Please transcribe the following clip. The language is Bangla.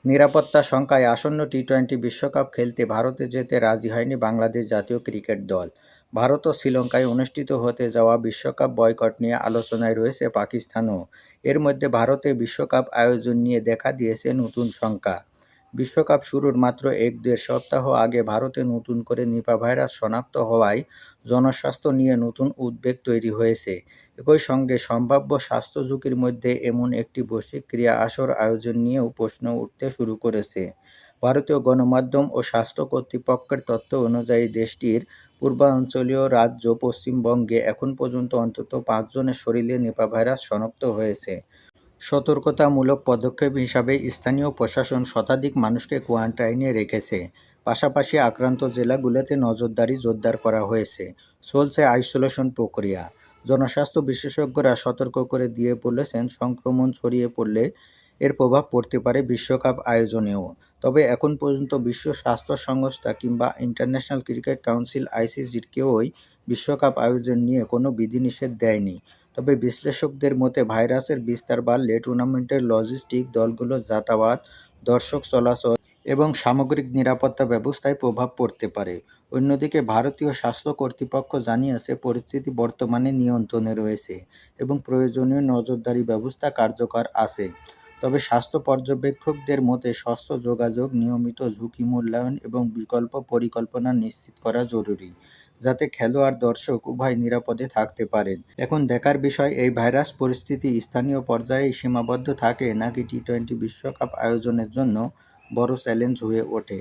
নিরাপত্তা শঙ্কায় আসন্ন টি-20 বিশ্বকাপ খেলতে ভারতে যেতে রাজি হয়নি বাংলাদেশ জাতীয় ক্রিকেট দল। ভারত ও শ্রীলঙ্কায় অনুষ্ঠিত হতে যাওয়া বিশ্বকাপ বয়কট নিয়ে আলোচনায় রয়েছে পাকিস্তানও। এর মধ্যে ভারতে বিশ্বকাপ আয়োজন নিয়ে দেখা দিয়েছে নতুন শঙ্কা। বিশ্বকাপ শুরুর মাত্র ১-১.৫ সপ্তাহ আগে ভারতে নতুন করে নিপা ভাইরাস শনাক্ত হওয়ায় জনস্বাস্থ্য নিয়ে নতুন উদ্বেগ তৈরি হয়েছে। একই সঙ্গে সম্ভাব্য স্বাস্থ্য ঝুঁকির মধ্যে এমন একটি বৈশ্বিক ক্রীড়া আসর আয়োজন নিয়েও প্রশ্ন উঠতে শুরু করেছে। ভারতীয় গণমাধ্যম ও স্বাস্থ্য কর্তৃপক্ষের তথ্য অনুযায়ী দেশটির পূর্বাঞ্চলীয় রাজ্য পশ্চিমবঙ্গে এখন পর্যন্ত অন্তত ৫ জনের শরীরে নিপা ভাইরাস শনাক্ত হয়েছে। সতর্কতামূলক পদক্ষেপ হিসাবে স্থানীয় প্রশাসন শতাধিক মানুষকে কোয়ারেন্টাইনে রেখেছে। পাশাপাশি আক্রান্ত জেলাগুলোতে নজরদারি জোরদার করা হয়েছে। চলছে আইসোলেশন প্রক্রিয়া। জনস্বাস্থ্য বিশেষজ্ঞরা সতর্ক করে দিয়ে বলেছেন, সংক্রমণ ছড়িয়ে পড়লে এর প্রভাব পড়তে পারে বিশ্বকাপ আয়োজনেও। তবে এখন পর্যন্ত বিশ্ব স্বাস্থ্য সংস্থা কিংবা ইন্টারন্যাশনাল ক্রিকেট কাউন্সিল আইসিসির কেউই বিশ্বকাপ আয়োজন নিয়ে কোনো বিধিনিষেধ দেয়নি। তবে বিশ্লেষকদের মতে ভাইরাসের বিস্তার বাড়লে টুর্নামেন্টের লজিস্টিক, দলগুলোর যাতায়াত, দর্শক চলাচল এবং সামগ্রিক নিরাপত্তা ব্যবস্থায় প্রভাব পড়তে পারে। অন্যদিকে ভারতীয় স্বাস্থ্য কর্তৃপক্ষ জানিয়েছে, পরিস্থিতি বর্তমানে নিয়ন্ত্রণে রয়েছে এবং প্রয়োজনীয় নজরদারি ব্যবস্থা কার্যকর আছে। তবে স্বাস্থ্য পর্যবেক্ষকদের মতে স্বচ্ছ যোগাযোগ, নিয়মিত ঝুঁকি মূল্যায়ন এবং বিকল্প পরিকল্পনা নিশ্চিত করা জরুরি, যাতে খেলোয়াড় দর্শক উভয় নিরাপদে থাকতে পারেন। এখন দেখার বিষয়, এই ভাইরাস পরিস্থিতি স্থানীয় পর্যায়েই সীমাবদ্ধ থাকে নাকি টি-20 বিশ্বকাপ আয়োজনের জন্য বড় চ্যালেঞ্জ হয়ে ওঠে।